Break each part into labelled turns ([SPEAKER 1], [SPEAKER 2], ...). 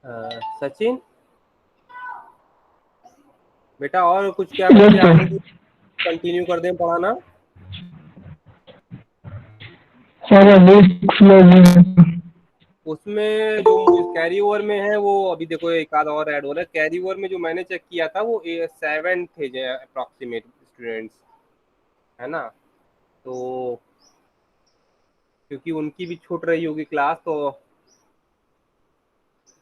[SPEAKER 1] सचिन बेटा, और कुछ क्या बच्चे
[SPEAKER 2] यस
[SPEAKER 1] आने
[SPEAKER 2] सर।
[SPEAKER 1] की कंटिन्यू कर दें पढ़ाना?
[SPEAKER 2] सर अभी 6 लोग हैं।
[SPEAKER 1] उसमें जो कैरी ओवर में है वो अभी देखो एक आध और ऐड हो रहा है। कैरी ओवर में जो मैंने चेक किया था वो 7 थे अप्रोक्सीमेट स्टूडेंट्स, है ना? तो क्योंकि उनकी भी छूट रही होगी क्लास, तो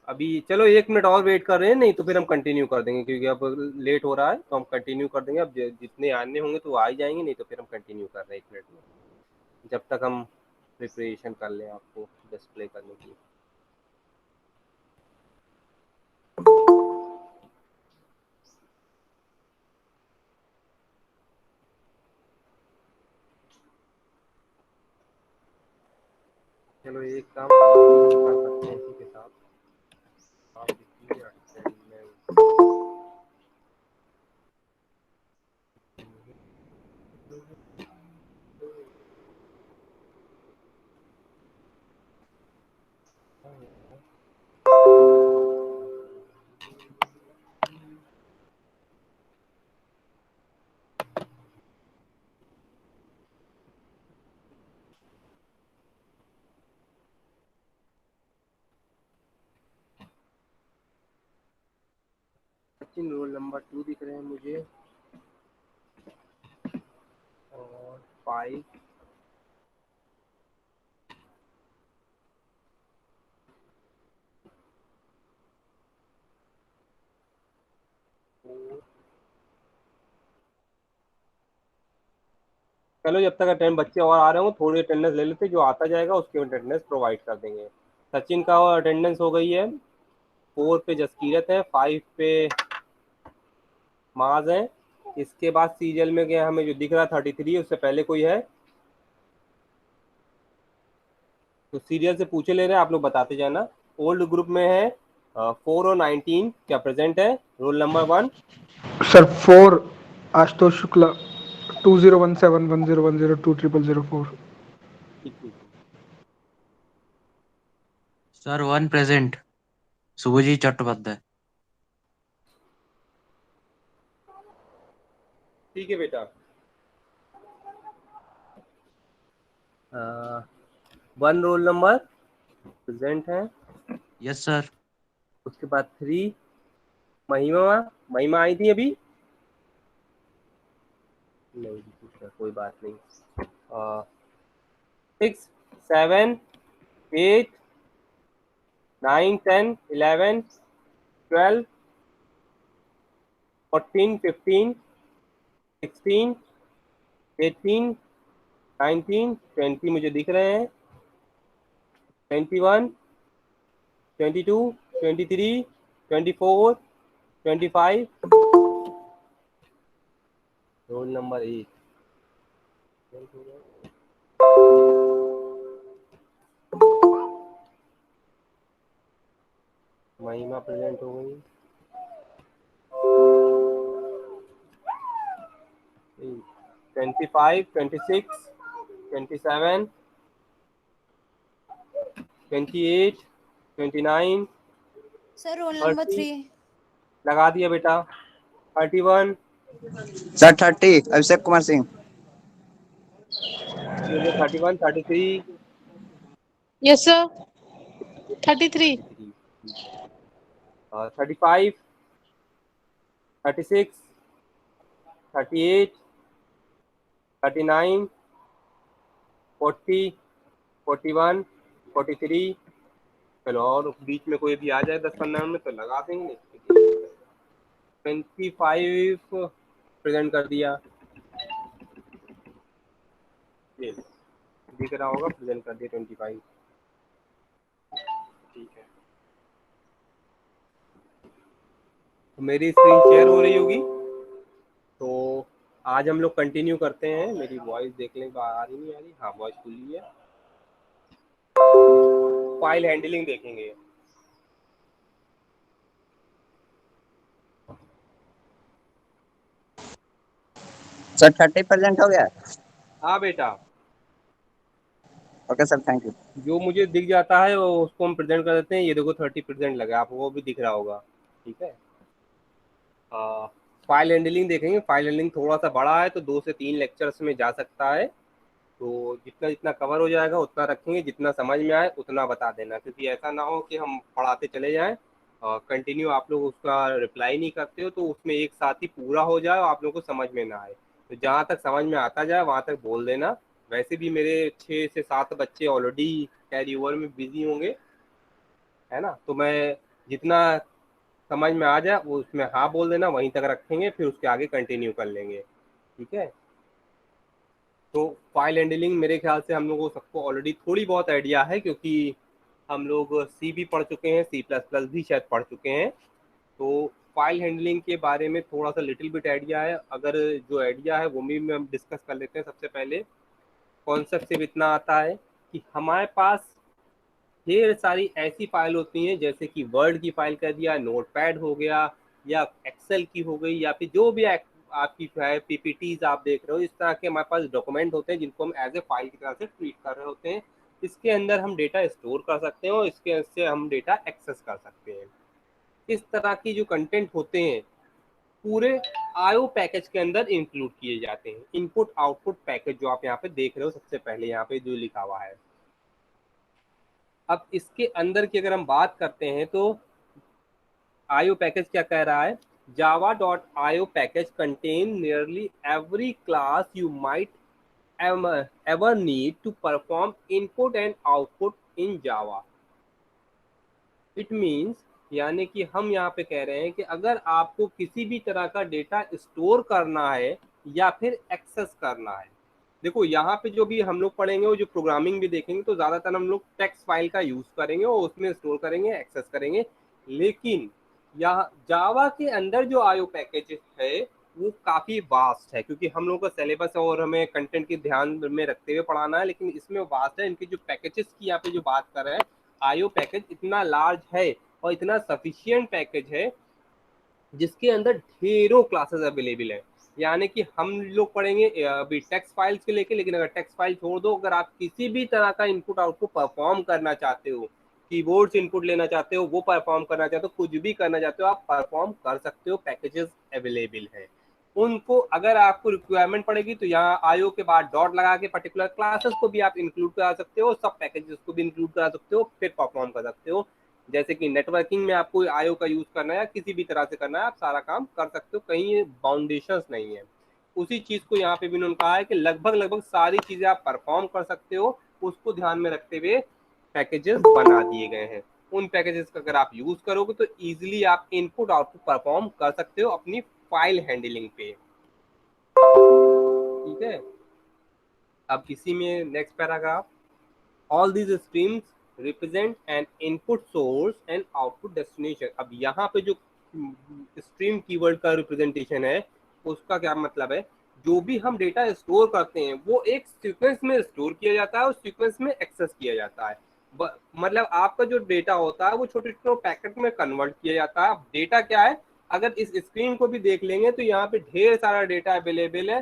[SPEAKER 1] अभी चलो 1 मिनट और वेट कर रहे हैं, नहीं तो फिर हम कंटिन्यू कर देंगे क्योंकि अब लेट हो रहा है, तो हम कंटिन्यू कर देंगे। अब जितने आने होंगे तो आ ही जाएंगे, नहीं तो फिर हम कंटिन्यू कर रहे हैं 1 मिनट में, जब तक हम प्रिपरेशन कर लें आपको डिस्प्ले करने की। चलो एक काम कर सकते हैं इसी के साथ, आप लिखिए अटेंडेंस। सचिन रोल नंबर 2 दिख रहे हैं मुझे, और 5 4। चलो जब तक अटेंड बच्चे और आ रहे हो थोड़ी अटेंडेंस ले लेते, जो आता जाएगा उसकी अटेंडेंस प्रोवाइड कर देंगे। सचिन का अटेंडेंस हो गई है। 4 पे जसकीरत है, 5 पे माज है। इसके बाद सीरियल में गया हमें जो दिख रहा 33, उससे पहले कोई है तो सीरियल से पूछे ले रहे हैं, आप लोग बताते जाना। ओल्ड ग्रुप में है 4 और 19, क्या प्रेजेंट है? Roll number 1।
[SPEAKER 2] Sir 4 Ashutosh Shukla 20171010220004।
[SPEAKER 1] ठीक ठीक
[SPEAKER 3] सर 1 प्रेजेंट शुभजीत चट्टोपाध्याय।
[SPEAKER 1] ठीक है बेटा। 1 रोल नंबर प्रेजेंट है।
[SPEAKER 3] Yes sir.
[SPEAKER 1] उसके बाद 3 महिमा। महिमा आई थी अभी? नहीं पूछना, कोई बात नहीं। 6 7 8 9 10 11 12 14 15 16 18 19 20 मुझे दिख रहे हैं। 21 22 23 24 25। Roll number 8। महिमा प्रेजेंट हो गई। 25 26 27 28 29
[SPEAKER 4] सर रोल नंबर
[SPEAKER 1] 30।
[SPEAKER 4] 3।
[SPEAKER 1] लगा दिया बेटा। 31।
[SPEAKER 5] Sir 30 Abhishek Kumar Singh.
[SPEAKER 1] 31 33।
[SPEAKER 6] Yes sir 33।
[SPEAKER 1] 33 ठीक है। 35 36 38 39 40 41 43। चलो और बीच में कोई भी आ जाए 10-15 में तो लगा देंगे। 25 प्रेजेंट कर दिया, ये दिख रहा होगा, प्रेजेंट कर दिया 25। ठीक है, तो मेरी स्क्रीन शेयर हो रही होगी, तो आज हम लोग कंटिन्यू करते हैं। मेरी वॉइस देख लें आ रही नहीं आ रही? हाँ वॉइस खुली है। फाइल हैंडलिंग देखेंगे।
[SPEAKER 5] सर 30 प्रेजेंट हो गया।
[SPEAKER 1] हाँ बेटा।
[SPEAKER 5] Okay sir, thank you.
[SPEAKER 1] जो मुझे दिख जाता है वो उसको हम प्रेजेंट कर देते हैं। ये देखो 30% लगा, आपको वो भी दिख रहा होगा, ठीक है। फाइल हैंडलिंग देखेंगे। फाइल हैंडलिंग थोड़ा सा बड़ा है तो 2 से 3 लेक्चर्स में जा सकता है, तो जितना जितना कवर हो जाएगा उतना रखेंगे, जितना समझ में आए उतना बता देना, क्योंकि ऐसा ना हो कि हम पढ़ाते चले जाएं और कंटिन्यू आप लोग उसका रिप्लाई नहीं करते हो, तो उसमें एक साथ ही पूरा हो जाए और आप लोग को समझ में ना आए। तो जहाँ तक समझ में आता जाए वहाँ तक बोल देना। वैसे भी मेरे 6 से 7 बच्चे ऑलरेडी कैरी ओवर में बिजी होंगे, है ना। तो मैं जितना समझ में आ जाए वो उसमें हाँ बोल देना, वहीं तक रखेंगे, फिर उसके आगे कंटिन्यू कर लेंगे, ठीक है। तो फाइल हैंडलिंग मेरे ख्याल से हम लोगों को सबको ऑलरेडी थोड़ी बहुत आइडिया है, क्योंकि हम लोग सी भी पढ़ चुके हैं, C++ भी शायद पढ़ चुके हैं। तो फाइल हैंडलिंग के बारे में थोड़ा सा लिटिल बिट आइडिया है। अगर जो आइडिया है वो भी हम डिस्कस कर लेते हैं। सबसे पहले कॉन्सेप्ट सिर्फ इतना आता है कि हमारे पास ढेर सारी ऐसी फाइल होती हैं, जैसे कि वर्ड की फाइल कर दिया, नोटपैड हो गया, या एक्सेल की हो गई, या फिर जो भी आपकी पीपीटीज आप देख रहे हो, इस तरह के हमारे पास डॉक्यूमेंट होते हैं जिनको हम एज ए फाइल की तरह से ट्रीट कर रहे होते हैं। इसके अंदर हम डेटा स्टोर कर सकते हैं और इसके से हम डेटा एक्सेस कर सकते हैं। इस तरह की जो कंटेंट होते हैं पूरे आईओ पैकेज के अंदर इंक्लूड किए जाते हैं। इनपुट आउटपुट पैकेज जो आप यहाँ पे देख रहे हो, सबसे पहले यहाँ पे जो लिखा हुआ है। अब इसके अंदर की अगर हम बात करते हैं तो आईओ पैकेज क्या कह रहा है, java.io package contain nearly every class you might ever need to perform input and output in Java. It means, यानी कि हम यहाँ पे कह रहे हैं कि अगर आपको किसी भी तरह का डेटा स्टोर करना है या फिर एक्सेस करना है, देखो यहाँ पे जो भी हम लोग पढ़ेंगे और जो प्रोग्रामिंग भी देखेंगे तो ज़्यादातर हम लोग टेक्स्ट फाइल का यूज़ करेंगे और उसमें स्टोर करेंगे, एक्सेस करेंगे। लेकिन यहाँ जावा के अंदर जो आईओ पैकेज है वो काफ़ी वास्ट है, क्योंकि हम लोग का सिलेबस और हमें कंटेंट के ध्यान में रखते हुए पढ़ाना है, लेकिन इसमें वास्ट है। इनके जो पैकेजेस की यहाँ पे जो बात कर रहे हैं, आईओ पैकेज इतना लार्ज है और इतना सफिशियंट पैकेज है जिसके अंदर ढेरों क्लासेस अवेलेबल है। यानी कि हम लोग पढ़ेंगे अभी टेक्स्ट फाइल्स के लेके, लेकिन अगर टेक्स्ट फाइल छोड़ दो, अगर आप किसी भी तरह का इनपुट आउटपुट परफॉर्म करना चाहते हो, कीबोर्ड से इनपुट लेना चाहते हो, वो परफॉर्म करना चाहते हो, कुछ भी करना चाहते हो, आप परफॉर्म कर सकते हो। पैकेजेस अवेलेबल है उनको। अगर आपको रिक्वायरमेंट पड़ेगी तो यहाँ आईओ के बाद डॉट लगा के पर्टिकुलर क्लासेस को भी आप इंक्लूड करा सकते हो, सब पैकेजेस को भी इंक्लूड करा सकते हो, फिर परफॉर्म कर सकते हो। जैसे कि नेटवर्किंग में आपको आईओ का यूज करना है या किसी भी तरह से करना है, आप सारा काम कर सकते हो, कहीं बाउंडेशंस नहीं है। उसी चीज को यहाँ पे भी उन्होंने कहा है कि लगभग सारी चीजें आप परफॉर्म कर सकते हो, उसको ध्यान में रखते हुए पैकेजेस बना दिए गए हैं। उन पैकेजेस का अगर आप यूज करोगे तो इजीली आप इनपुट आउटपुट परफॉर्म कर सकते हो अपनी फाइल हैंडलिंग पे, ठीक है। अब इसी में next paragraph, all these streams represent N input source and output destination. अब यहाँ पे जो स्ट्रीम कीवर्ड का रिप्रेजेंटेशन है उसका क्या मतलब है, जो भी हम डेटा स्टोर करते हैं वो एक सीक्वेंस में स्टोर किया जाता है और सीक्वेंस में एक्सेस किया जाता है। मतलब आपका जो डेटा होता है वो छोटे छोटे पैकेट में कन्वर्ट किया जाता है। डेटा क्या है, अगर इस स्क्रीन को भी देख लेंगे तो यहाँ पे ढेर सारा डेटा अवेलेबल है।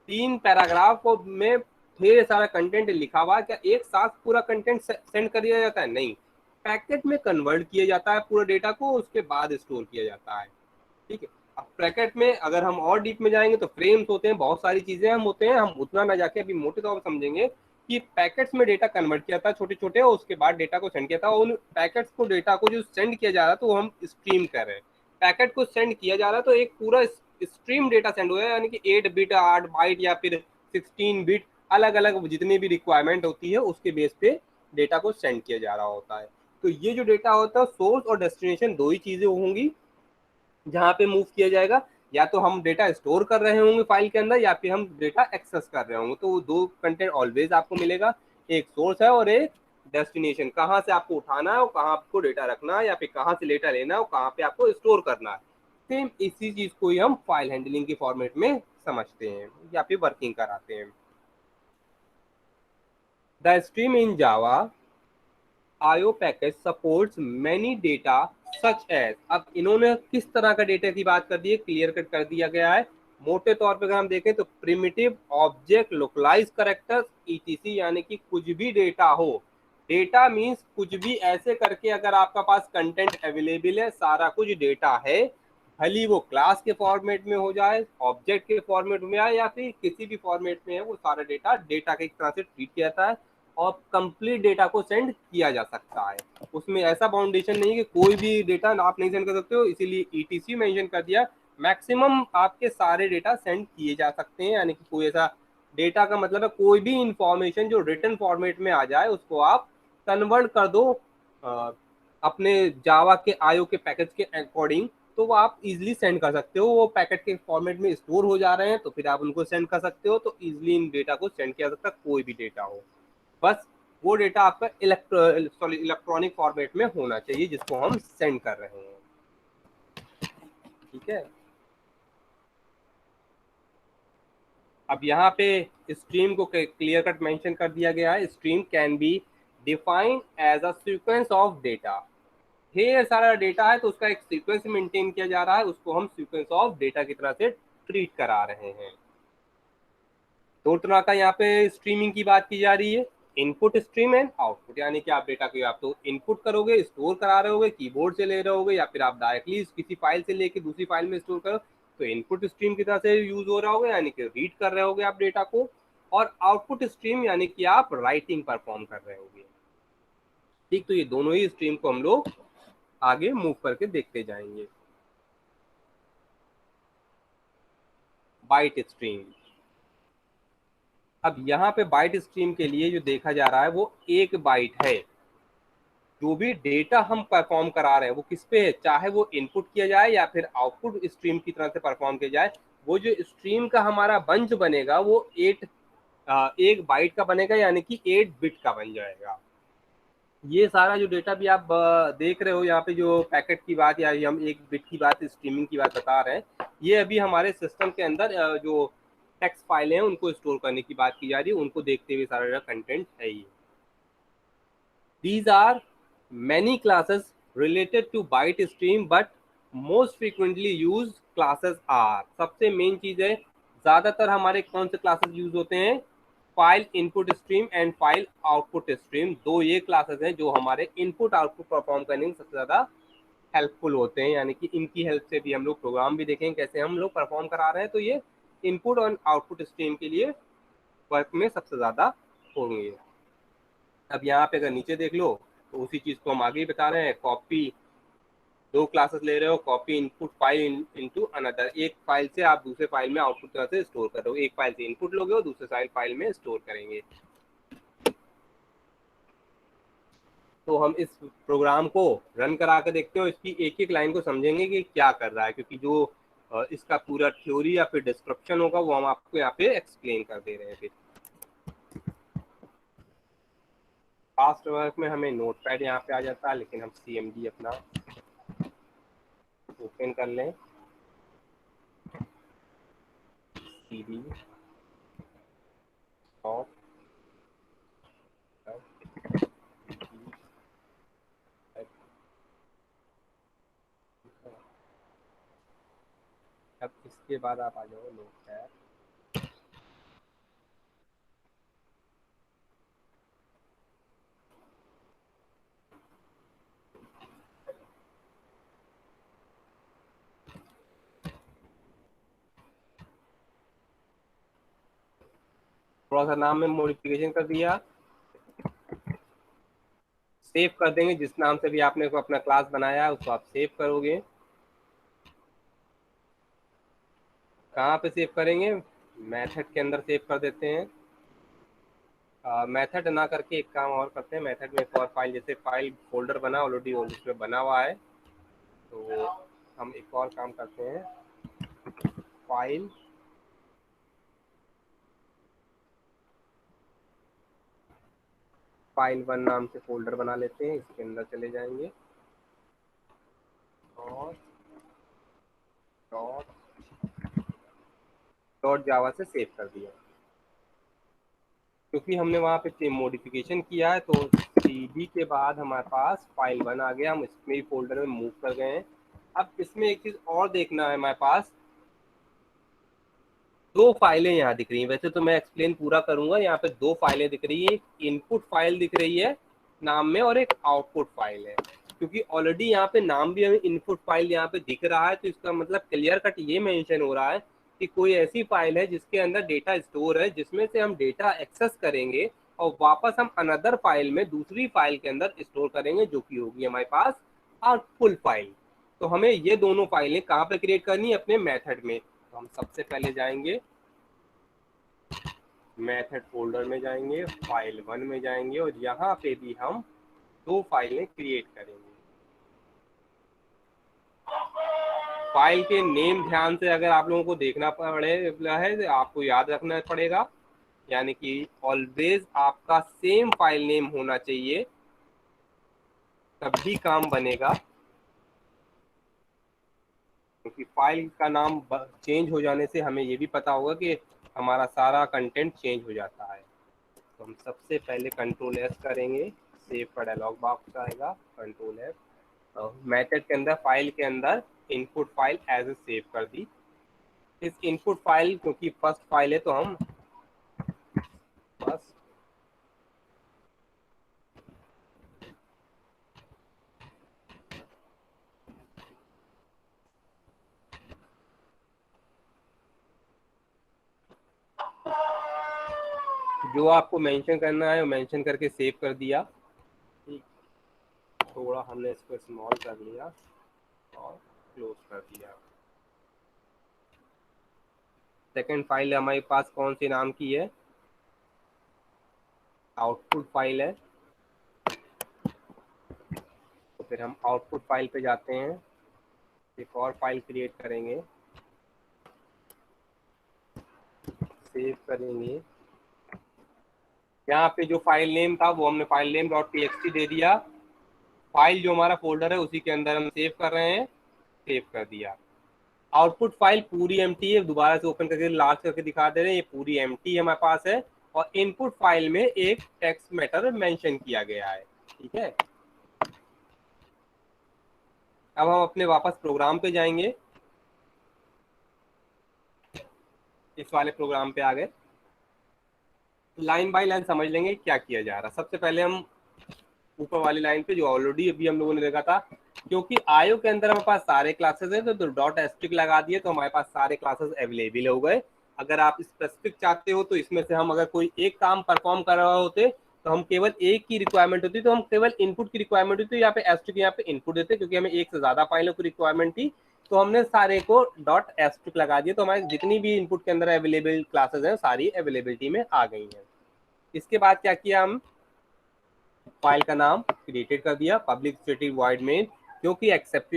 [SPEAKER 1] 3 पैराग्राफ में ढेर सारा कंटेंट लिखा हुआ है। क्या एक साथ पूरा कंटेंट सेंड कर दिया जाता है? नहीं, पैकेट में कन्वर्ट किया जाता है पूरा डेटा को, उसके बाद स्टोर किया जाता है, ठीक है। अब पैकेट में अगर हम और डीप में जाएंगे तो फ्रेम्स होते हैं, बहुत सारी चीजें हम होते हैं, हम उतना ना जाके अभी मोटे तौर पर समझेंगे कि पैकेट्स में डेटा कन्वर्ट किया था छोटे छोटे, और उसके बाद डेटा को सेंड किया था। उन पैकेट्स को डेटा को जो सेंड किया जा रहा है तो हम स्ट्रीम कर रहे हैं। पैकेट को सेंड किया जा रहा है तो एक पूरा स्ट्रीम डेटा सेंड हुआ है, यानी कि 8 बिट 8 बाइट या फिर 16 बिट, अलग अलग जितनी भी रिक्वायरमेंट होती है उसके बेस पे डेटा को सेंड किया जा रहा होता है। तो ये जो डेटा होता है सोर्स और डेस्टिनेशन दो ही चीजें होंगी जहाँ पे मूव किया जाएगा। या तो हम डेटा स्टोर कर रहे होंगे फाइल के अंदर या फिर हम डेटा एक्सेस कर रहे होंगे, तो वो दो कंटेंट ऑलवेज आपको मिलेगा, एक सोर्स है और एक डेस्टिनेशन, कहाँ से आपको उठाना है और कहाँ आपको डेटा रखना है, या फिर कहाँ से डेटा लेना है और कहाँ पे आपको स्टोर करना है। सेम इसी चीज को ही हम फाइल हैंडलिंग के फॉर्मेट में समझते हैं या फिर वर्किंग कराते हैं। The stream in Java IO package supports many data such as. अब इन्होंने किस तरह का डेटा की बात कर दी है, क्लियर कट कर दिया गया है मोटे तौर पे अगर हम देखें तो primitive object localise characters etc, यानी कि कुछ भी डेटा हो, डेटा मीन्स कुछ भी ऐसे करके अगर आपका पास कंटेंट अवेलेबल है, सारा कुछ डेटा है, भली वो क्लास के फॉर्मेट में हो जाए, ऑब्जेक्ट के फॉर्मेट में आए या फिर किसी भी फॉर्मेट में है, वो सारा डेटा डेटा के एक तरह से ट्रीट किया जाता है और कंप्लीट डेटा को सेंड किया जा सकता है। उसमें ऐसा बाउंडेशन नहीं है कि कोई भी डेटा आप नहीं सेंड कर सकते हो, इसीलिए ईटीसी मेंशन कर दिया। मैक्सिमम आपके सारे डेटा सेंड किए जा सकते हैं, यानी कि कोई ऐसा डेटा का मतलब है कोई भी इंफॉर्मेशन जो रिटन फॉर्मेट में आ जाए उसको आप कन्वर्ट कर दो अपने जावा के आईओ के पैकेज के अकॉर्डिंग, तो वो आप इजीली सेंड कर सकते हो। वो पैकेट के फॉर्मेट में स्टोर हो जा रहे हैं तो फिर आप उनको सेंड कर सकते हो, तो इजीली इन डेटा को सेंड किया जा सकता है, कोई भी डेटा हो, बस वो डेटा आपका इलेक्ट्रॉनिक फॉर्मेट में होना चाहिए जिसको हम सेंड कर रहे हैं। ठीक है, अब यहाँ पे स्ट्रीम को क्लियर कट मेंशन कर दिया गया है। Stream can be defined as a sequence of data. ढेर सारा डेटा है तो उसका एक सीक्वेंस मेंटेन किया जा रहा है, उसको हम सीक्वेंस ऑफ डेटा की तरह से ट्रीट करा रहे हैं। दो तरह का यहाँ पे स्ट्रीमिंग की बात की जा रही है, इनपुट स्ट्रीम एंड आउटपुट, यानी कि आप डेटा को आप तो इनपुट करोगे, स्टोर करा रहे होगे, कीबोर्ड से ले रहे होगे, या फिर आप डायरेक्टली किसी फाइल से लेके दूसरी फाइल में स्टोर करो, तो इनपुट स्ट्रीम की तरह से यूज हो रहा होगा, यानी कि रीड कर रहे होगे आप डेटा को। और आउटपुट स्ट्रीम यानी कि आप राइटिंग परफॉर्म कर रहे होगे। ठीक, तो ये दोनों ही स्ट्रीम को हम लोग आगे मूव करके देखते जाएंगे। बाइट स्ट्रीम, अब यहाँ पे बाइट स्ट्रीम के लिए जो देखा जा रहा है वो 1 बाइट है। जो भी डेटा हम परफॉर्म करा रहे हैं वो किस पे है, चाहे वो इनपुट किया जाए या फिर आउटपुट स्ट्रीम की तरह से परफॉर्म किया जाए, वो जो स्ट्रीम का हमारा बंच बनेगा वो 1 बाइट का बनेगा, यानी कि 8 बिट का बन जाएगा। ये सारा जो डेटा भी आप देख रहे हो यहाँ पे, जो पैकेट की बात या हम 1 बिट की बात, स्ट्रीमिंग की बात बता रहे हैं, ये अभी हमारे सिस्टम के अंदर जो टेक्स्ट फाइलें हैं उनको स्टोर करने की बात की जा रही है, उनको देखते हुए सारा कंटेंट है ये। These are many classes related to byte stream, but most frequently used classes are, सबसे मेन चीज है, ज्यादातर हमारे कौन से क्लासेस यूज होते हैं, file input stream and file output stream. दो ये क्लासेस हैं जो हमारे इनपुट आउटपुट परफॉर्म करने में सबसे ज्यादा हेल्पफुल होते हैं, यानी कि इनकी हेल्प से भी हम लोग प्रोग्राम भी देखेंगे कैसे हम लोग परफॉर्म करा रहे हैं, तो ये इनपुट और आउटपुट स्ट्रीम के लिए वर्क में सबसे ज्यादा होंगे। अब यहाँ पे अगर नीचे देख लो तो उसी चीज को हम आगे ही बता रहे हैं। कॉपी, 2 क्लासेस ले रहे हो, copy input file into another, एक फाइल से आप दूसरे फाइल में आउटपुट तरह से स्टोर कर रहे हो, एक फाइल से इनपुट लोगे और दूसरे फाइल में स्टोर करेंगे। तो हम इस प्रोग्राम को रन करा के देखते हो, इसकी एक एक लाइन को समझेंगे कि क्या कर रहा है, क्योंकि जो इसका पूरा थ्योरी या फिर डिस्क्रिप्शन होगा वो हम आपको यहाँ पे एक्सप्लेन कर दे रहे हैं। फिर फास्ट वर्क में हमें नोटपैड यहाँ पे आ जाता है, लेकिन हम CMD अपना ओपन कर लें, CD ऑफ, अब इसके बाद आप आ जाओ नोटपैड, थोड़ा सा नाम में मॉडिफिकेशन कर दिया, सेव कर देंगे, जिस नाम से भी आपने को अपना क्लास बनाया है उसको आप सेव करोगे। कहाँ पे सेव करेंगे, मेथड के अंदर सेव कर देते हैं। मेथड ना करके एक काम और करते हैं, मेथड में एक और फाइल, जैसे फाइल फोल्डर बना ऑलरेडी उसमें बना हुआ है, तो हम एक और काम करते हैं, फाइल फाइल1 नाम से फोल्डर बना लेते हैं, इसके अंदर चले जाएंगे और डॉट जावा से सेव कर दिया। क्योंकि हमने वहाँ पे मॉडिफिकेशन किया है तो CD के बाद हमारे पास फाइल1 आ गया, हम इसमें फोल्डर में मूव कर गए हैं। अब इसमें एक चीज़ और देखना है हमारे पास, दो फाइलें यहाँ दिख रही हैं। वैसे तो मैं एक्सप्लेन पूरा करूंगा, यहाँ पे दो फाइलें दिख रही है, इनपुट फाइल दिख रही है नाम में और एक आउटपुट फाइल है। क्योंकि ऑलरेडी यहाँ पे नाम भी हमें इनपुट फाइल यहाँ पे दिख रहा है, तो इसका मतलब क्लियर कट ये मेंशन हो रहा है कि कोई ऐसी फाइल है जिसके अंदर डेटा स्टोर है, जिसमें से हम डेटा एक्सेस करेंगे और वापस हम अनदर फाइल में दूसरी फाइल के अंदर स्टोर करेंगे, जो कि होगी हमारे पास आउटपुट फाइल। तो हमें ये दोनों फाइलें कहाँ पे क्रिएट करनी है? अपने मेथड में। तो हम सबसे पहले जाएंगे मेथड फोल्डर में, जाएंगे फाइल 1 में जाएंगे और यहाँ पे भी हम दो फाइलें क्रिएट करेंगे। फाइल के नेम ध्यान से अगर आप लोगों को देखना पड़े है तो आपको याद रखना पड़ेगा, यानी कि ऑलवेज आपका सेम फाइल नेम होना चाहिए, तभी काम बनेगा। क्योंकि फाइल का नाम चेंज हो जाने से हमें ये भी पता होगा कि हमारा सारा कंटेंट चेंज हो जाता है। तो हम सबसे पहले कंट्रोल एस करेंगे, सेव का डायलॉग बॉक्स आएगा, कंट्रोल एस, मेथड के अंदर फाइल के अंदर input file as a save कर दी। इस इनपुट फाइल क्योंकि फर्स्ट फाइल है तो हम बस जो आपको मेंशन करना है वो मेंशन करके सेव कर दिया। थोड़ा हमने इसको स्मॉल कर लिया और क्लोज कर दिया। सेकंड फाइल हमारे पास कौन सी नाम की है? आउटपुट फाइल है। तो फिर हम आउटपुट फाइल पे जाते हैं, एक और फाइल क्रिएट करेंगे, सेव करेंगे। यहाँ पे जो फाइल नेम था वो हमने फाइल नेम .txt दे दिया। फाइल जो हमारा फोल्डर है उसी के अंदर हम सेव कर रहे हैं, सेव कर दिया। आउटपुट फाइल पूरी एम्प्टी है, दोबारा से ओपन करके लार्ज करके दिखा दे रहे हैं, ये पूरी एम्प्टी हमारे पास है। और इनपुट फाइल में एक टेक्स्ट मैटर मेंशन किया गया है, ठीक है। अब हम अपने वापस प्रोग्राम पे जाएंगे, इस वाले प्रोग्राम पे आ गए। लाइन बाय लाइन समझ लेंगे क्या किया जा रहा है। सबसे पहले हम ऊपर वाली लाइन पे जो ऑलरेडी अभी हम लोगों ने देखा था, क्योंकि आयो के अंदर हमारे पास सारे क्लासेस हैं तो डॉट एस्ट्रिक लगा दिए तो हमारे पास सारे क्लासेस अवेलेबल हो गए। अगर आप स्पेसिफिक चाहते हो तो इसमें से हम अगर कोई एक काम परफॉर्म कर रहे होते तो हम केवल एक की रिक्वायरमेंट होती, तो हम केवल इनपुट की रिक्वायरमेंट होती, यहाँ पे एस्ट्रिक यहाँ पे इनपुट देते, क्योंकि हमें एक से ज्यादा फाइलों की रिक्वायरमेंट थी तो हमने सारे को डॉट एस्ट्रिक लगा दिया। तो हमारे जितनी भी इनपुट के अंदर अवेलेबल क्लासेस हैं सारी अवेलेबिलिटी में आ गई हैं। इसके बाद क्या किया, हम फाइल का नाम क्रिएटेड कर दिया, पब्लिक स्टैटिक वॉइड मेन, क्योंकि एक्सेप्ट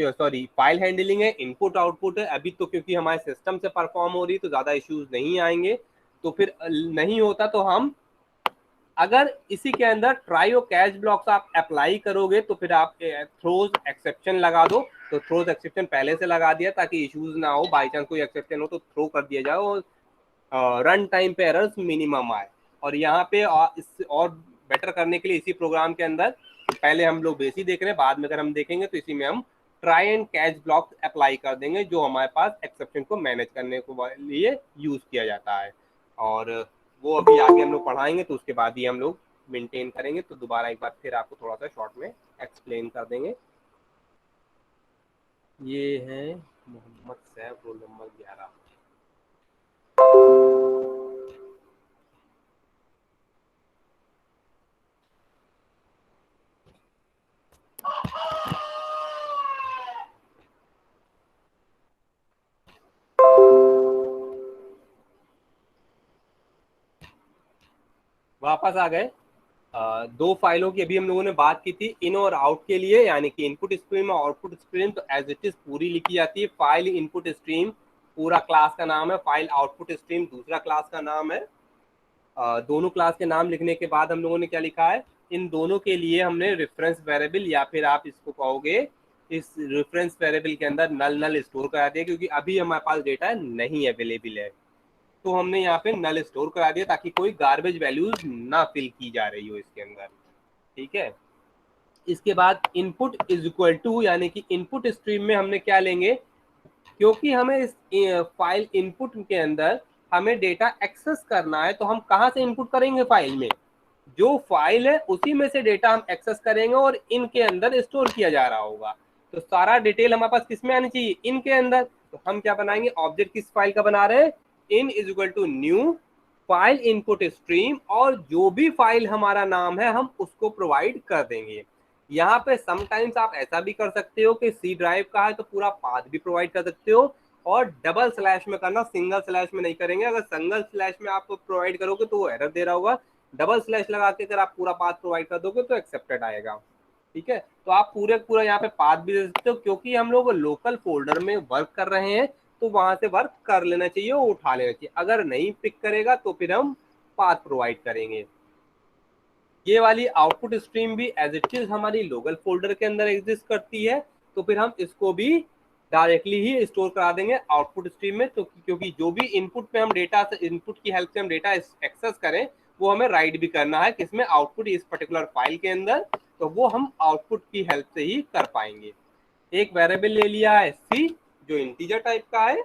[SPEAKER 1] फाइल हैंडलिंग है, इनपुट आउटपुट है अभी तो, क्योंकि हमारे सिस्टम से परफॉर्म हो रही तो ज्यादा इश्यूज नहीं आएंगे। तो फिर नहीं होता तो हम अगर इसी के अंदर ट्राई और कैच ब्लॉक्स आप अप्लाई करोगे तो फिर आप थ्रोज एक्सेप्शन लगा दो। तो थ्रोज एक्सेप्शन पहले से लगा दिया ताकि इश्यूज ना हो, बाई चांस कोई एक्सेप्शन हो तो थ्रो कर दिया जाए और रन टाइम पे एरर्स मिनिमम आए। और यहाँ पे इससे और बेटर करने के लिए इसी प्रोग्राम के अंदर पहले हम लोग बेसिक देख रहे हैं, बाद में अगर हम देखेंगे तो इसी में हम try and catch block apply कर देंगे, जो हमारे पास एक्सेप्शन को मैनेज करने के लिए यूज किया जाता है। और वो अभी आगे हम लोग पढ़ाएंगे तो उसके बाद ही हम लोग मेंटेन करेंगे। तो दोबारा एक बार फिर आपको थोड़ा सा शॉर्ट में एक्सप्लेन कर देंगे। ये है मोहम्मद सैफ, रोल नंबर 11। वापस आ गए। दो फाइलों की अभी हम लोगों ने बात की थी, इन और आउट के लिए, यानी कि इनपुट स्ट्रीम और आउटपुट स्ट्रीम तो एज इट इज पूरी लिखी जाती है। फाइल इनपुट स्ट्रीम पूरा क्लास का नाम है, फाइल आउटपुट स्ट्रीम दूसरा क्लास का नाम है। दोनों क्लास के नाम लिखने के बाद हम लोगों ने क्या लिखा है, इन दोनों के लिए हमने रेफरेंस वेरिएबल या फिर आप इसको कहोगे इस रेफरेंस वेरिएबल के अंदर नल स्टोर करा दिया, क्योंकि अभी हमारे पास डेटा नहीं अवेलेबल है तो हमने यहाँ पे नल स्टोर करा दिया ताकि कोई गार्बेज वैल्यूज ना फिल की जा रही हो इसके अंदर, ठीक है। इसके बाद इनपुट इज इक्वल टू, यानी कि इनपुट स्ट्रीम में हमने क्या लेंगे, क्योंकि हमें इस फाइल इनपुट के अंदर हमें डेटा एक्सेस करना है तो हम कहाँ से इनपुट करेंगे? फाइल में। जो फाइल है उसी में से डेटा हम एक्सेस करेंगे और इनके अंदर स्टोर किया जा रहा होगा। तो सारा डिटेल हमारे पास किस में आनी चाहिए? इनके अंदर। तो हम क्या बनाएंगे? ऑब्जेक्ट किस फाइल का बना रहे हैं? In is equal to new file input stream, और जो भी फाइल हमारा नाम है हम उसको प्रोवाइड कर देंगे। यहाँ पे समटाइम्स आप ऐसा भी कर सकते हो कि सी ड्राइव का है तो पूरा पाथ भी प्रोवाइड कर सकते हो, और डबल स्लैश में करना, सिंगल स्लैश में नहीं करेंगे। अगर सिंगल स्लैश में आप प्रोवाइड करोगे तो वो एरर दे रहा होगा, डबल स्लैश लगा के अगर आप पूरा पाथ प्रोवाइड कर दोगे तो एक्सेप्टेड आएगा। ठीक है, तो आप पूरा यहाँ पे पाथ भी दे सकते हो, क्योंकि हम लोग लोकल फोल्डर में वर्क कर रहे हैं तो वहां से वर्क कर लेना चाहिए और उठा लेना चाहिए। अगर नहीं पिक करेगा तो फिर हम पाथ प्रोवाइड करेंगे। ये वाली आउटपुट स्ट्रीम भी एज इट इज हमारी लोकल फोल्डर के अंदर एग्जिस्ट करती है, तो फिर हम इसको भी डायरेक्टली ही स्टोर करा देंगे आउटपुट स्ट्रीम में। तो क्योंकि जो भी इनपुट में हम डेटा से, इनपुट की हेल्प से हम डेटा एक्सेस करें वो हमें राइट भी करना है किसमें? आउटपुट इस पर्टिकुलर फाइल के अंदर, तो वो हम आउटपुट की हेल्प से ही कर पाएंगे। एक वेरिएबल ले लिया है सी जो इंटीजर टाइप का है,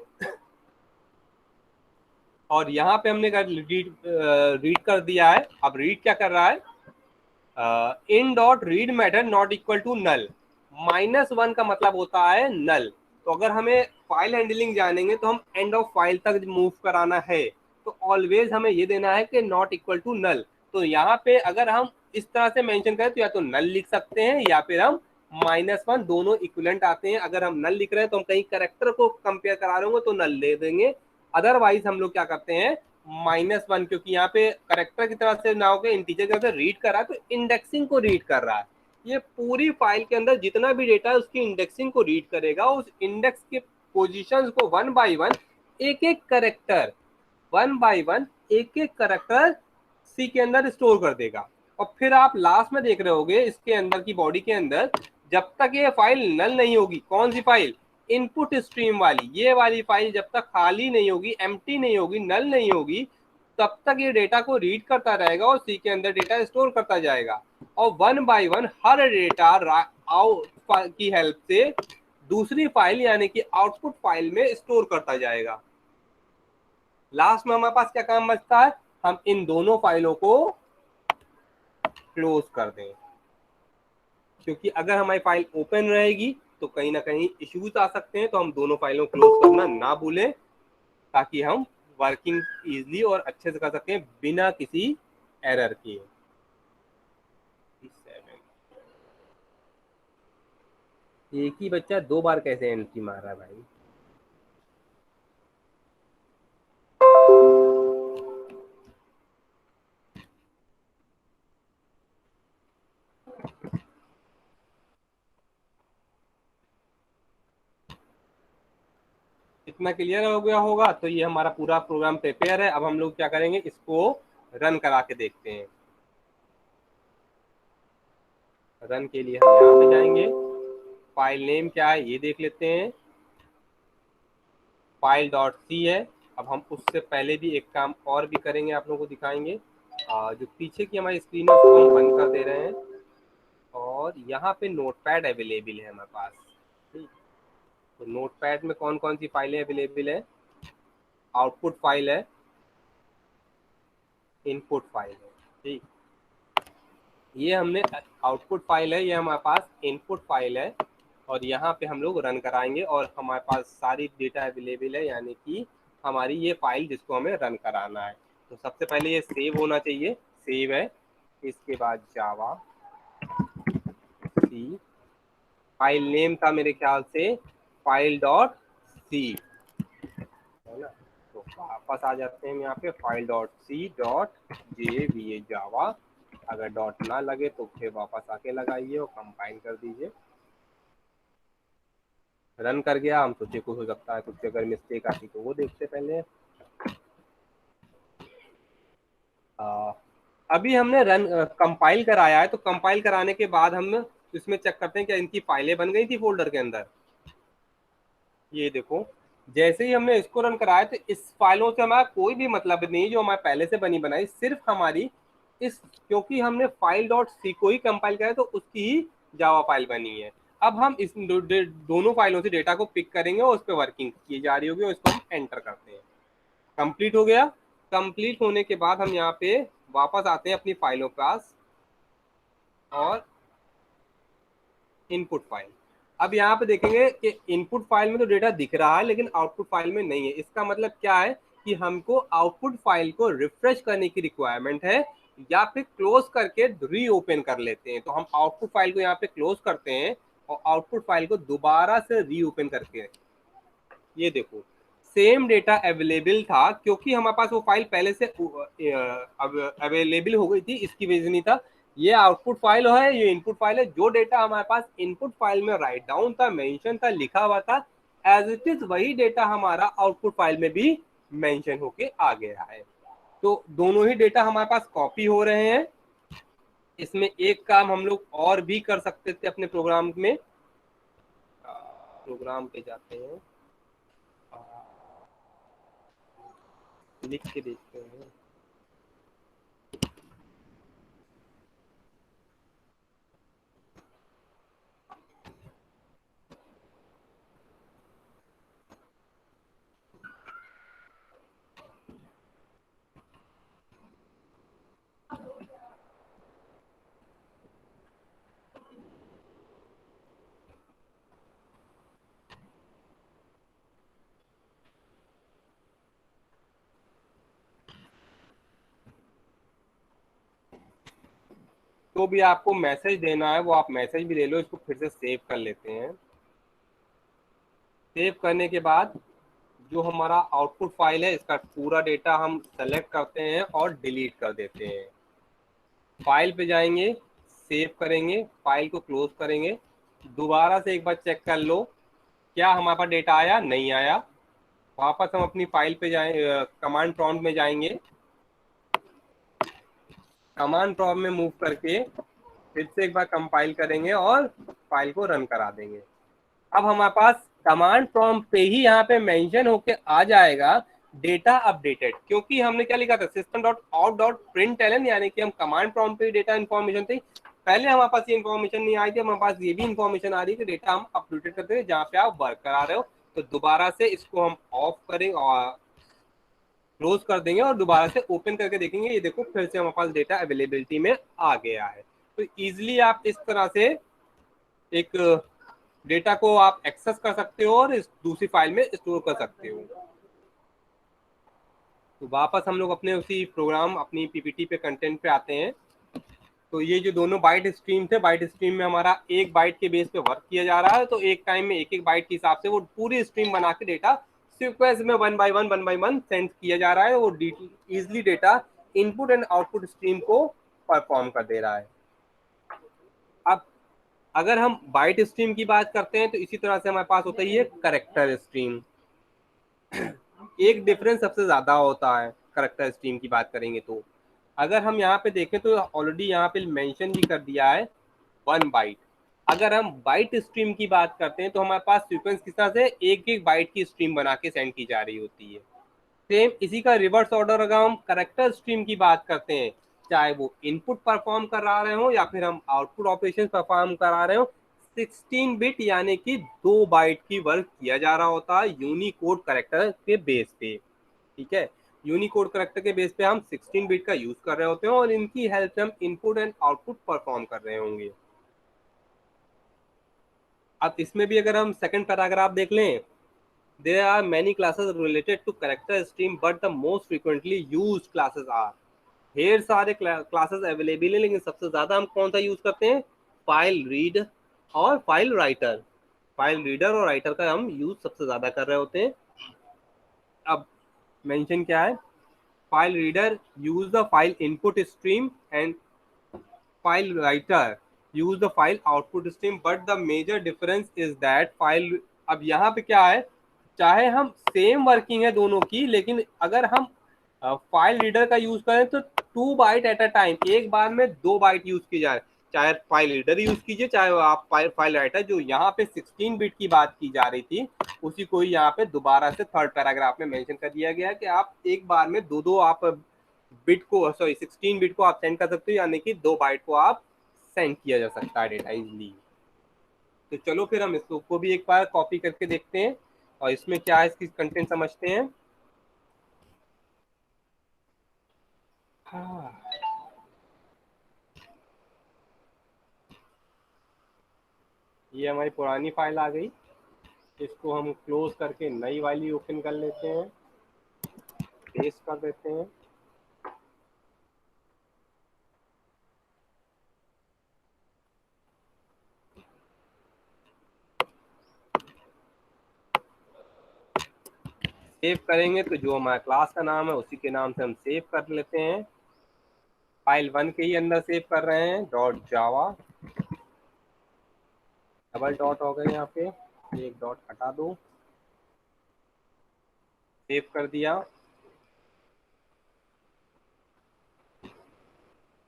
[SPEAKER 1] और यहाँ पे हमने रीड कर दिया है। अब रीड क्या कर रहा है? In dot read method not equal to null. -1 का मतलब होता है नल। तो अगर हमें फाइल हैंडलिंग जानेंगे तो हम एंड ऑफ फाइल तक मूव कराना है, तो ऑलवेज हमें ये देना है कि नॉट इक्वल टू नल। तो यहाँ पे अगर हम इस तरह से मेंशन करें तो या तो नल लिख सकते हैं या फिर हम -1, दोनों इक्विवेलेंट आते हैं। अगर हम नल लिख रहे हैं तो हम कहीं करेक्टर को कंपेयर करा रहे होंगे तो नल ले देंगे, अदरवाइज हम लोग क्या करते हैं? -1, क्योंकि यहाँ पे करेक्टर की तरह से ना होकर इंटीजर की तरह से रीड कर रहा है, तो इंडेक्सिंग को रीड कर रहा है। ये पूरी फाइल के अंदर जितना भी डेटा है उसकी इंडेक्सिंग को रीड करेगा, उस इंडेक्स के पोजीशंस को 1 बाय 1 एक एक करेक्टर 1 बाय 1 एक एक करेक्टर सी के अंदर स्टोर कर देगा। और फिर आप लास्ट में देख रहे होगे इसके अंदर की बॉडी के अंदर, जब तक ये फाइल नल नहीं होगी, कौन सी फाइल? इनपुट स्ट्रीम वाली, ये वाली फाइल जब तक खाली नहीं होगी, एम्प्टी नहीं होगी, नल नहीं होगी, तब तक ये डेटा को रीड करता रहेगा और सी के अंदर डेटा स्टोर करता जाएगा। और 1 बाय 1 हर डेटा की हेल्प से दूसरी फाइल यानी कि आउटपुट फाइल में स्टोर करता जाएगा। लास्ट में हमारे पास क्या काम बचता है? हम इन दोनों फाइलों को क्लोज कर दें, क्योंकि अगर हमारी फाइल ओपन रहेगी तो कहीं ना कहीं इश्यूज आ सकते हैं। तो हम दोनों फाइलों को क्लोज करना ना भूलें, ताकि हम वर्किंग इजीली और अच्छे से कर सकें बिना किसी एरर के। एक ही बच्चा 2 बार कैसे एंट्री मार रहा है भाई? इतना क्लियर हो गया होगा तो ये हमारा पूरा प्रोग्राम प्रिपेयर है। अब हम लोग क्या करेंगे? इसको रन करा के देखते हैं। रन के लिए हम यहाँ पे जाएंगे, फाइल नेम क्या है ये देख लेते हैं, फाइल डॉट सी है। अब हम उससे पहले भी एक काम और भी करेंगे, आप लोगों को दिखाएंगे। जो पीछे की हमारी स्क्रीन है उसको हम बंद कर दे रहे हैं, और यहाँ पे नोटपैड अवेलेबल है हमारे पास। तो नोटपैड में कौन कौन सी फाइलें अवेलेबल है? आउटपुट फाइल है, इनपुट फाइल है। ठीक, ये हमने आउटपुट फाइल है, ये हमारे पास इनपुट फाइल है, और यहाँ पे हम लोग रन कराएंगे और हमारे पास सारी डेटा अवेलेबल है, यानी कि हमारी ये फाइल जिसको हमें रन कराना है। तो सबसे पहले ये सेव होना चाहिए, सेव है। इसके बाद जावा सी, फाइल नेम था मेरे ख्याल से फाइल डॉट सी, है ना? तो वापस आ जाते हैं यहाँ पे, file dot C dot J Java. अगर डॉट ना लगे तो फिर वापस आके लगाइए और कंपाइल कर दीजिए। रन कर गया, हम सोचे कुछ हो सकता है, कुछ अगर मिस्टेक आती तो वो देखते पहले। अभी हमने रन कंपाइल कराया है, तो कंपाइल कराने के बाद हम इसमें चेक करते हैं क्या इनकी फाइलें बन गई थी फोल्डर के अंदर। ये देखो, जैसे ही हमने इसको रन कराया तो इस फाइलों से हमारा कोई भी मतलब नहीं जो हमारे पहले से बनी बनाई, सिर्फ हमारी इस, क्योंकि हमने फाइल डॉट सी को ही कंपाइल कराया तो उसकी ही जावा फाइल बनी है। अब हम इस दोनों फाइलों से डेटा को पिक करेंगे और उस पर वर्किंग की जा रही होगी और इसको हम एंटर करते हैं। कंप्लीट हो गया। कंप्लीट होने के बाद हम यहाँ पे वापस आते हैं अपनी फाइलों के पास और इनपुट फाइल। अब यहाँ पे देखेंगे कि इनपुट फाइल में तो डेटा दिख रहा है लेकिन आउटपुट फाइल में नहीं है। इसका मतलब क्या है कि हमको आउटपुट फाइल को रिफ्रेश करने की रिक्वायरमेंट है या फिर क्लोज करके रीओपन कर लेते हैं। तो हम आउटपुट फाइल को यहाँ पे क्लोज करते हैं और आउटपुट फाइल को दोबारा से रीओपन करके, ये देखो सेम डेटा अवेलेबल था क्योंकि हमारे पास वो फाइल पहले से अवेलेबल हो गई थी, इसकी वजह नहीं था। ये आउटपुट फाइल है, ये इनपुट फाइल है। जो डेटा हमारे पास इनपुट फाइल में राइट डाउन था, मेंशन था, लिखा हुआ था, एज इट इज वही डेटा हमारा आउटपुट फाइल में भी मेंशन होके आ गया है। तो दोनों ही डेटा हमारे पास कॉपी हो रहे हैं। इसमें एक काम हम लोग और भी कर सकते थे अपने प्रोग्राम में। प्रोग्राम पे जाते हैं, लिख के देखते हैं। तो भी आपको मैसेज देना है, वो आप मैसेज भी ले लो। इसको फिर से सेव कर लेते हैं। सेव करने के बाद जो हमारा आउटपुट फाइल है, इसका पूरा डेटा हम सेलेक्ट करते हैं और डिलीट कर देते हैं। फाइल पे जाएंगे, सेव करेंगे, फाइल को क्लोज करेंगे, दोबारा से एक बार चेक कर लो क्या हमारे पास डेटा आया, नहीं आया। वापस हम अपनी फाइल पे जाए, कमांड प्रॉम्प्ट में जाएंगे, कमांड प्रॉम्प्ट में मूव करके फिर से एक बार कंपाइल करेंगे और फाइल को रन करा देंगे। अब हमारे पास कमांड प्रॉम्प्ट पे ही यहाँ पे मेंशन होके आ जाएगा डेटा अपडेटेड, क्योंकि हमने क्या लिखा था, system.out.println, यानी कि हम कमांड प्रॉम्प्ट पे डेटा इन्फॉर्मेशन थी। पहले हमारे पास ये इन्फॉर्मेशन नहीं आई थी, हमारे पास ये भी इन्फॉर्मेशन आ रही है कि डेटा हम अपडेटेड करते हैं जहाँ पे आप वर्क करा रहे हो। तो दोबारा से इसको हम ऑफ करेंगे और क्लोज कर देंगे और दोबारा से ओपन करके देखेंगे, ये देखो फिर से हमारे पास डेटा अवेलेबिलिटी में आ गया है। तो इजिली आप इस तरह से एक डेटा को आप एक्सेस कर सकते हो और इस दूसरी फाइल में स्टोर कर सकते हो। तो वापस हम लोग अपने उसी प्रोग्राम, अपनी पीपीटी पे कंटेंट पे आते हैं। तो ये जो दोनों बाइट स्ट्रीम थे, बाइट स्ट्रीम में हमारा एक बाइट के बेस पे वर्क किया जा रहा है। तो एक टाइम में एक एक बाइट के हिसाब से वो पूरी स्ट्रीम बना के डेटा सीक्वेंस में वन बाय वन सेंड किया जा रहा है। वो easily data input and output stream को परफॉर्म कर दे रहा है। अब अगर हम बाइट स्ट्रीम की बात करते हैं तो इसी तरह से हमारे पास होता ही है करेक्टर स्ट्रीम। एक डिफरेंस सबसे ज्यादा होता है करेक्टर स्ट्रीम की बात करेंगे तो, अगर हम यहाँ पे देखें तो ऑलरेडी यहाँ पे मेंशन भी कर दिया है 1 बाइट। अगर हम बाइट स्ट्रीम की बात करते हैं तो हमारे पास सीक्वेंस किस तरह से एक एक बाइट की स्ट्रीम बना के सेंड की जा रही होती है। सेम इसी का रिवर्स ऑर्डर अगर हम करेक्टर स्ट्रीम की बात करते हैं, चाहे वो इनपुट परफॉर्म करा रहे हो या फिर हम आउटपुट ऑपरेशन परफॉर्म करा रहे हो, 16 बिट यानी कि 2 बाइट की वर्क किया जा रहा होता है यूनिकोड करेक्टर के बेस पे। ठीक है, यूनिकोड करेक्टर के बेस पे हम 16 बिट का यूज कर रहे होते हैं और इनकी हेल्प से हम इनपुट एंड आउटपुट परफॉर्म कर रहे होंगे। अब इसमें भी अगर हम सेकंड पैराग्राफ देख लें, there are many classes related to character stream but the most frequently used classes are, ढेर सारे क्लासेस अवेलेबल है लेकिन सबसे ज्यादा हम कौन सा यूज करते हैं, फाइल रीड और फाइल राइटर। फाइल रीडर और राइटर का हम यूज सबसे ज्यादा कर रहे होते हैं। अब मेंशन क्या है, file reader use the file input stream and file writer use the file output stream but the major difference is that file, अब यहाँ पे क्या है, चाहे हम सेम वर्किंग है दोनों की, लेकिन अगर हम फाइल रीडर का यूज करें तो 2 बाइट एट अ टाइम, एक बार में 2 बाइट यूज की जाए। चाहे फाइल रीडर यूज कीजिए चाहे आप फाइल राइटर, जो यहाँ पे 16 बिट की बात की जा रही थी उसी को ही यहाँ पे दोबारा से थर्ड पैराग्राफ में मेंशन कर दिया गया है कि आप एक बार में दो आप बिट को, सॉरी 16 बिट को आप सेंड कर सकते हो, यानी कि 2 बाइट को आप सेंड किया जा सकता है डेटा इजिली। तो चलो फिर हम इसको भी एक बार कॉपी करके देखते हैं और इसमें क्या है इसकी कंटेंट समझते हैं। ये हमारी पुरानी फाइल आ गई, इसको हम क्लोज करके नई वाली ओपन कर लेते हैं, पेस्ट कर देते हैं। सेव करेंगे तो जो हमारा क्लास का नाम है उसी के नाम से हम सेव कर लेते हैं। फाइल 1 के ही अंदर सेव कर रहे हैं, .java, डबल डॉट हो गए यहाँ पे, एक डॉट हटा दो, सेव कर दिया।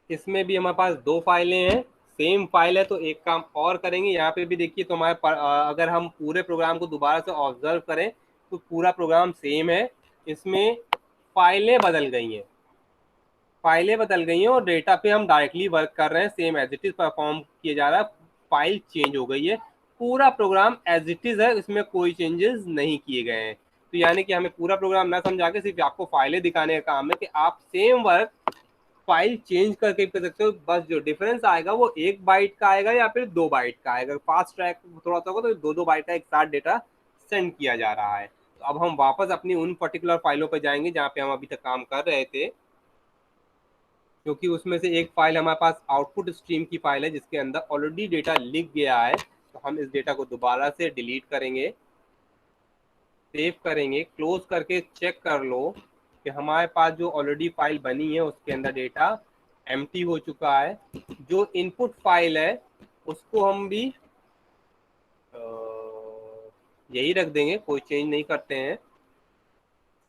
[SPEAKER 1] इसमें भी हमारे पास 2 फाइलें हैं, सेम फाइल है, तो एक काम और करेंगे, यहाँ पे भी देखिए तो हमारे अगर हम पूरे प्रोग्राम को दोबारा से ऑब्जर्व करें तो पूरा प्रोग्राम सेम है, इसमें फाइलें बदल गई हैं, फाइलें बदल गई हैं और डेटा पे हम डायरेक्टली वर्क कर रहे हैं, same as it is perform किया जा रहा है, फाइल चेंज हो गई है, पूरा प्रोग्राम एज इट इज है, इसमें कोई चेंजेस नहीं किए गए हैं। तो यानी कि हमें पूरा प्रोग्राम ना समझा के सिर्फ आपको फाइलें दिखाने का काम है कि आप सेम वर्क फाइल चेंज करके कर सकते हो, बस जो डिफरेंस आएगा वो 1 बाइट का आएगा या फिर 2 बाइट का आएगा। फास्ट ट्रैक थोड़ा सा होगा तो 2 बाइट का एक साथ डेटा सेंड किया जा रहा है। तो अब हम वापस अपनी उन पर्टिकुलर फाइलों पर जाएंगे जहाँ पे हम अभी तक काम कर रहे थे, क्योंकि उसमें से एक फाइल हमारे पास आउटपुट स्ट्रीम की फाइल है जिसके अंदर ऑलरेडी डेटा लिख गया है, तो हम इस डेटा को दोबारा से डिलीट करेंगे, सेव करेंगे, क्लोज करके चेक कर लो कि हमारे पास जो ऑलरेडी फाइल बनी है उसके अंदर डेटा एम्प्टी हो चुका है। जो इनपुट फाइल है उसको हम भी यही रख देंगे, कोई चेंज नहीं करते हैं,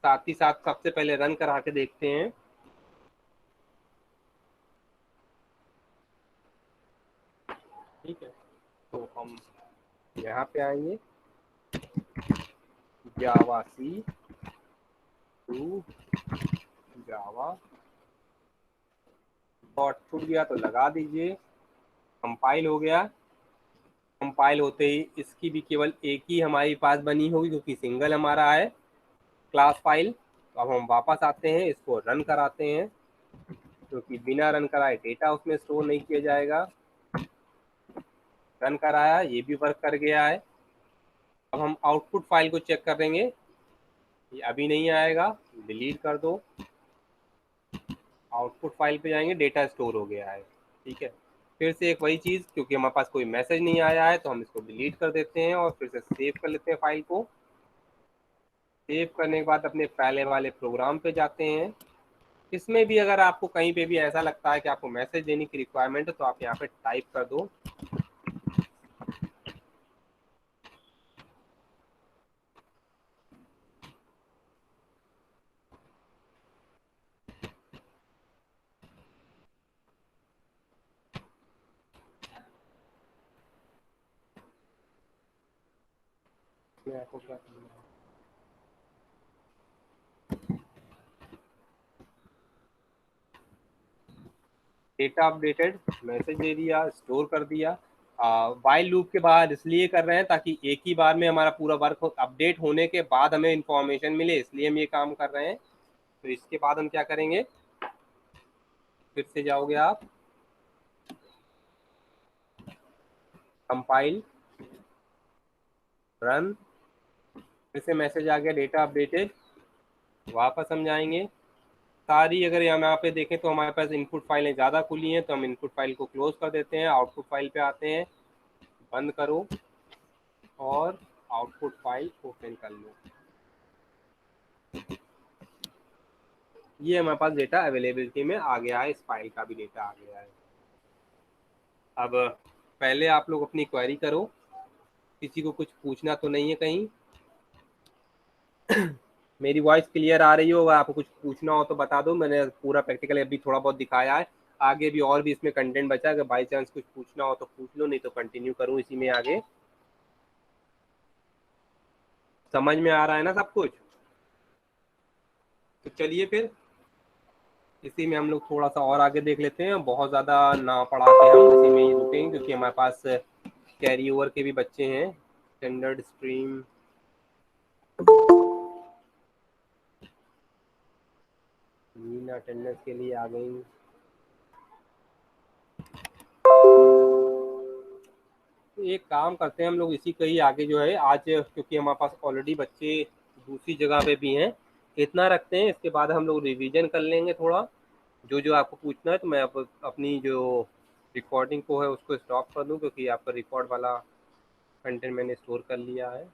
[SPEAKER 1] साथ ही साथ सबसे पहले रन करा के देखते हैं। ठीक है, तो हम यहाँ पे आएंगे, जावा सी टू जावा, डॉट छूट गया तो लगा दीजिए, कंपाइल हो गया। कंपाइल होते ही इसकी भी केवल एक ही हमारी पास बनी होगी क्योंकि सिंगल हमारा है क्लास फाइल। तो अब हम वापस आते हैं, इसको रन कराते हैं, क्योंकि बिना रन कराए डेटा उसमें स्टोर नहीं किया जाएगा। रन कराया, ये भी वर्क कर गया है। अब हम आउटपुट फाइल को चेक करेंगे, ये अभी नहीं आएगा, डिलीट कर दो, आउटपुट फाइल पे जाएंगे, डेटा स्टोर हो गया है। ठीक है, फिर से एक वही चीज़, क्योंकि हमारे पास कोई मैसेज नहीं आया है तो हम इसको डिलीट कर देते हैं और फिर से सेव कर लेते हैं फाइल को। सेव करने के बाद अपने पहले वाले प्रोग्राम पे जाते हैं। इसमें भी अगर आपको कहीं पे भी ऐसा लगता है कि आपको मैसेज देने की रिक्वायरमेंट है तो आप यहाँ पे टाइप कर दो, मैं आपको क्या करना है। डेटा अपडेटेड, मैसेज दे दिया, स्टोर कर दिया। वाइल लूप के बाद इसलिए कर रहे हैं ताकि एक ही बार में हमारा पूरा वर्क अपडेट होने के बाद हमें इंफॉर्मेशन मिले, इसलिए हम ये काम कर रहे हैं। तो इसके बाद हम क्या करेंगे, फिर से जाओगे आप, कंपाइल, रन, फिर से मैसेज आ गया डेटा अपडेटेड, वापस हम जाएंगे। सारी अगर यहाँ पे देखें तो हमारे पास इनपुट फाइलें ज़्यादा खुली हैं, तो हम इनपुट फाइल को क्लोज कर देते हैं, आउटपुट फाइल पे आते हैं, बंद करो और आउटपुट फाइल ओपन कर लो। ये हमारे पास डेटा अवेलेबिलिटी में आ गया है, इस फाइल का भी डेटा आ गया है। अब पहले आप लोग अपनी क्वेरी करो, किसी को कुछ पूछना तो नहीं है कहीं? मेरी वॉइस क्लियर आ रही हो? अगर आपको कुछ पूछना हो तो बता दो, मैंने पूरा प्रैक्टिकल अभी थोड़ा बहुत दिखाया है, आगे भी और भी इसमें कंटेंट बचा है, अगर बाई चांस कुछ पूछना हो तो पूछ लो, नहीं तो कंटिन्यू करूँ इसी में आगे। समझ में आ रहा है ना सब कुछ? तो चलिए फिर इसी में हम लोग थोड़ा सा और आगे देख लेते हैं, बहुत ज़्यादा ना पढ़ा के हम इसी में ही रुकेंगे क्योंकि हमारे पास कैरी ओवर के भी बच्चे हैं। स्टैंडर्ड स्ट्रीम, मीना अटेंडेंस के लिए आ गई। एक काम करते हैं हम लोग इसी के ही आगे जो है आज, क्योंकि हमारे पास ऑलरेडी बच्चे दूसरी जगह पे भी हैं, इतना रखते हैं। इसके बाद हम लोग रिवीजन कर लेंगे थोड़ा, जो जो आपको पूछना है। तो मैं अपनी जो रिकॉर्डिंग को है उसको स्टॉप कर दूं, क्योंकि आपका रिकॉर्ड वाला कंटेंट मैंने स्टोर कर लिया है।